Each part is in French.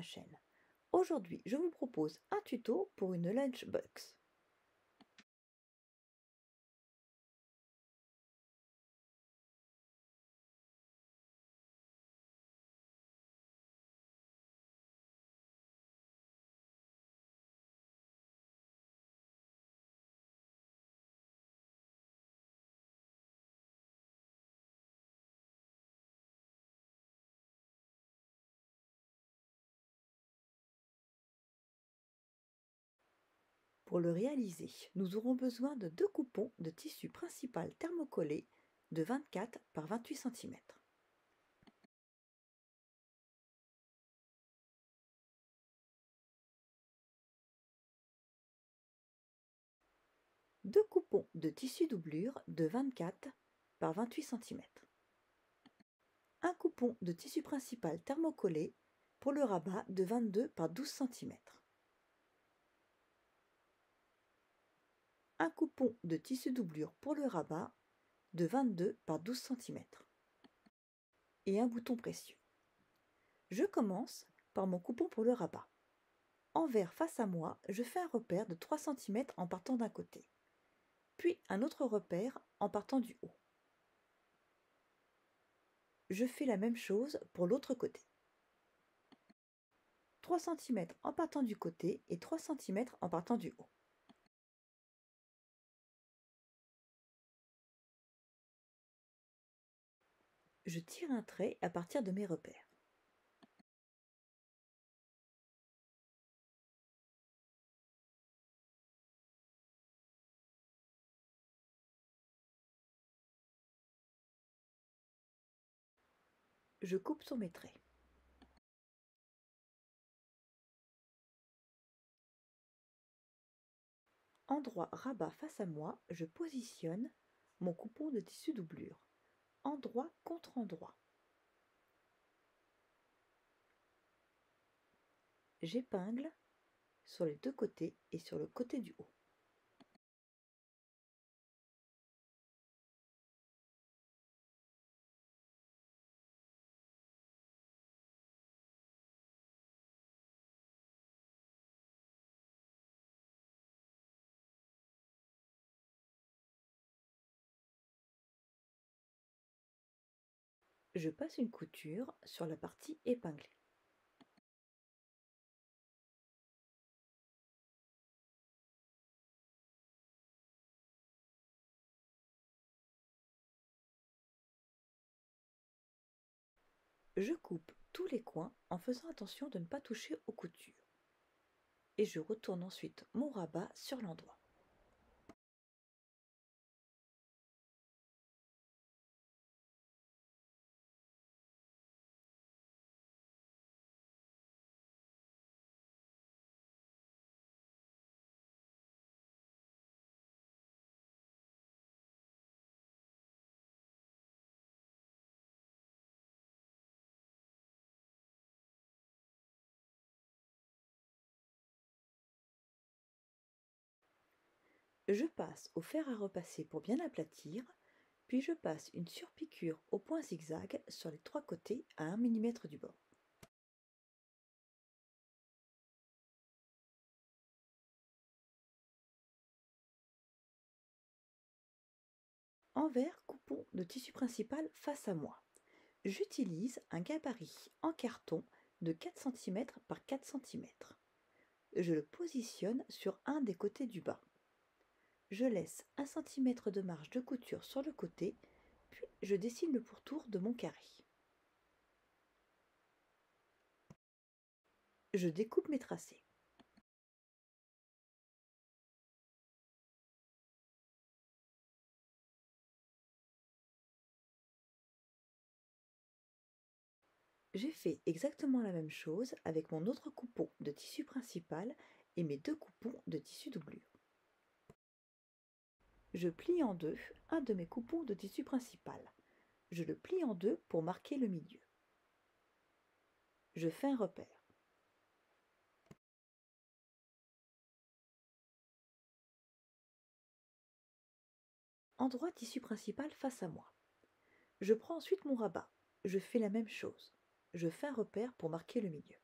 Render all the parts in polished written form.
ma chaîne. Aujourd'hui, je vous propose un tuto pour une lunchbox. Pour le réaliser, nous aurons besoin de 2 coupons de tissu principal thermocollé de 24 par 28 cm. Deux coupons de tissu doublure de 24 par 28 cm. Un coupon de tissu principal thermocollé pour le rabat de 22 par 12 cm. Un coupon de tissu doublure pour le rabat de 22 par 12 cm. Et un bouton précieux. Je commence par mon coupon pour le rabat. Envers face à moi, je fais un repère de 3 cm en partant d'un côté, puis un autre repère en partant du haut. Je fais la même chose pour l'autre côté. 3 cm en partant du côté et 3 cm en partant du haut. Je tire un trait à partir de mes repères. Je coupe sur mes traits. Endroit rabat face à moi, je positionne mon coupon de tissu doublure, endroit contre endroit. J'épingle sur les deux côtés et sur le côté du haut. Je passe une couture sur la partie épinglée. Je coupe tous les coins en faisant attention de ne pas toucher aux coutures. Et je retourne ensuite mon rabat sur l'endroit. Je passe au fer à repasser pour bien aplatir, puis je passe une surpiqûre au point zigzag sur les trois côtés à 1 mm du bord. Envers coupon de tissu principal face à moi. J'utilise un gabarit en carton de 4 cm par 4 cm. Je le positionne sur un des côtés du bas. Je laisse 1 cm de marge de couture sur le côté, puis je dessine le pourtour de mon carré. Je découpe mes tracés. J'ai fait exactement la même chose avec mon autre coupon de tissu principal et mes deux coupons de tissu doublure. Je plie en deux un de mes coupons de tissu principal. Je le plie en deux pour marquer le milieu. Je fais un repère. Endroit tissu principal face à moi. Je prends ensuite mon rabat. Je fais la même chose. Je fais un repère pour marquer le milieu.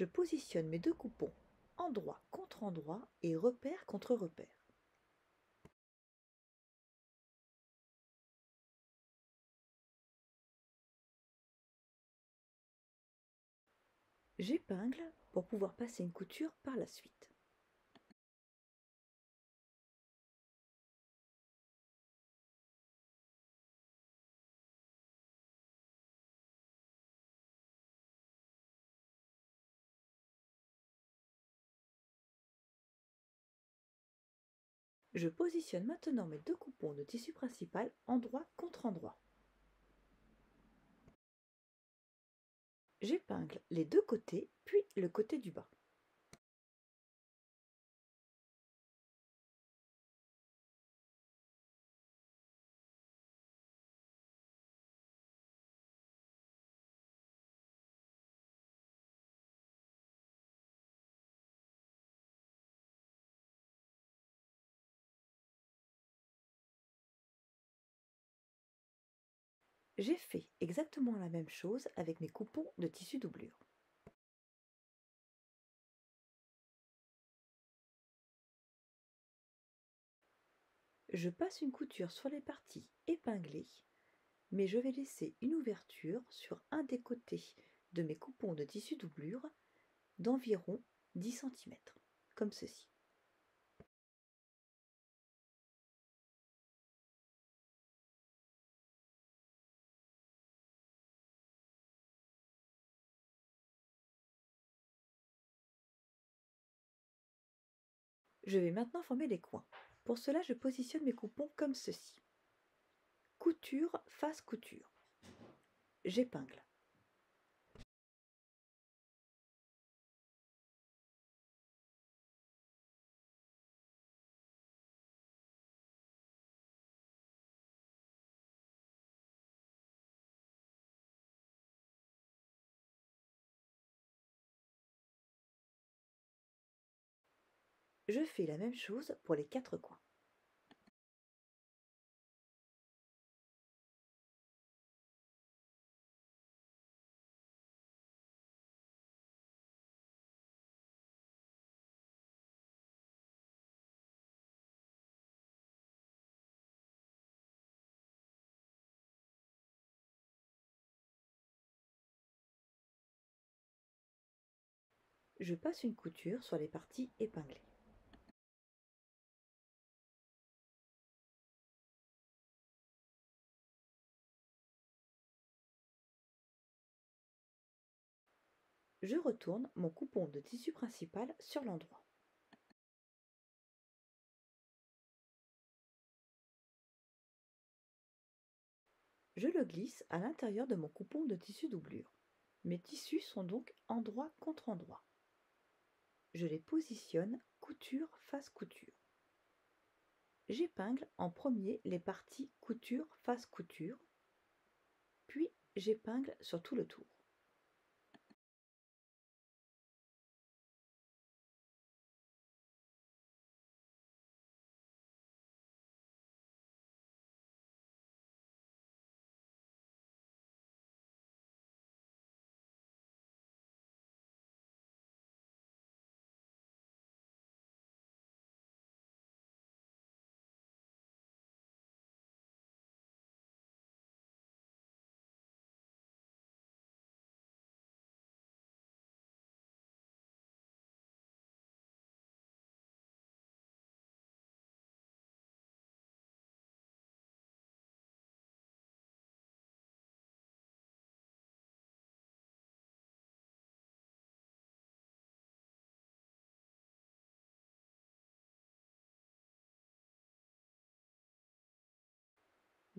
Je positionne mes deux coupons endroit contre endroit et repère contre repère. J'épingle pour pouvoir passer une couture par la suite. Je positionne maintenant mes deux coupons de tissu principal endroit contre endroit. J'épingle les deux côtés, puis le côté du bas. J'ai fait exactement la même chose avec mes coupons de tissu doublure. Je passe une couture sur les parties épinglées, mais je vais laisser une ouverture sur un des côtés de mes coupons de tissu doublure d'environ 10 cm, comme ceci. Je vais maintenant former les coins. Pour cela, je positionne mes coupons comme ceci. Couture face couture. J'épingle. Je fais la même chose pour les quatre coins. Je passe une couture sur les parties épinglées. Je retourne mon coupon de tissu principal sur l'endroit. Je le glisse à l'intérieur de mon coupon de tissu doublure. Mes tissus sont donc endroit contre endroit. Je les positionne couture face couture. J'épingle en premier les parties couture face couture, puis j'épingle sur tout le tour.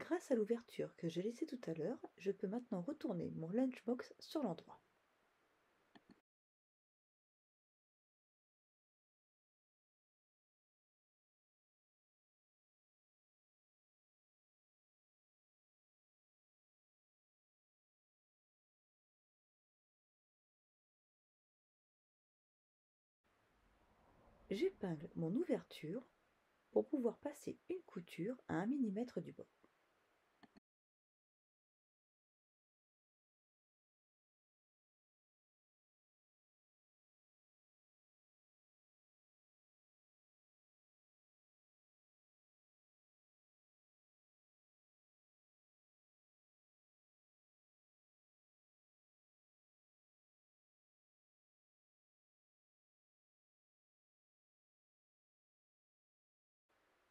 Grâce à l'ouverture que j'ai laissée tout à l'heure, je peux maintenant retourner mon lunchbox sur l'endroit. J'épingle mon ouverture pour pouvoir passer une couture à 1 mm du bord.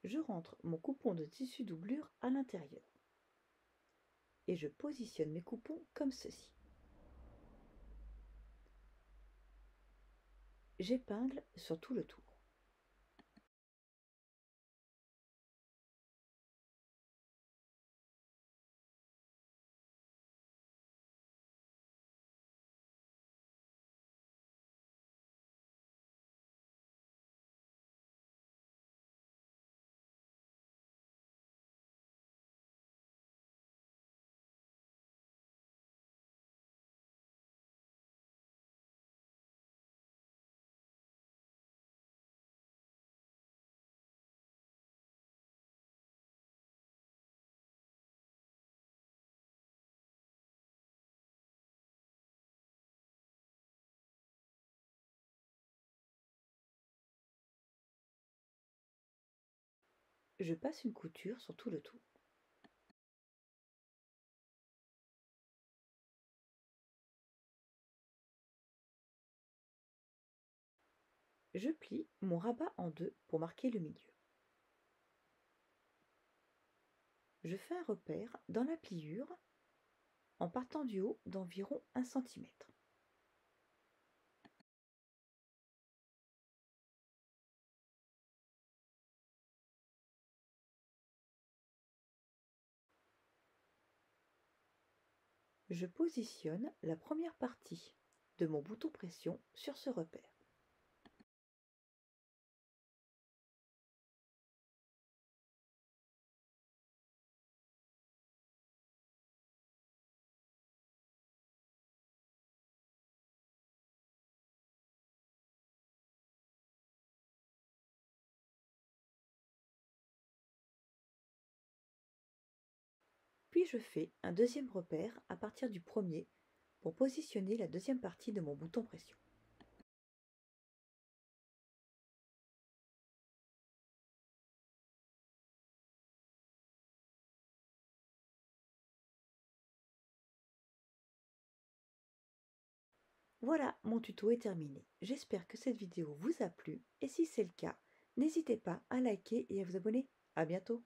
je rentre mon coupon de tissu doublure à l'intérieur et je positionne mes coupons comme ceci. J'épingle sur tout le tour. Je passe une couture sur tout le tour. Je plie mon rabat en deux pour marquer le milieu. Je fais un repère dans la pliure en partant du haut d'environ 1 cm. Je positionne la première partie de mon bouton pression sur ce repère. Puis je fais un deuxième repère à partir du premier pour positionner la deuxième partie de mon bouton pression. Voilà, mon tuto est terminé. J'espère que cette vidéo vous a plu et si c'est le cas, n'hésitez pas à liker et à vous abonner. À bientôt!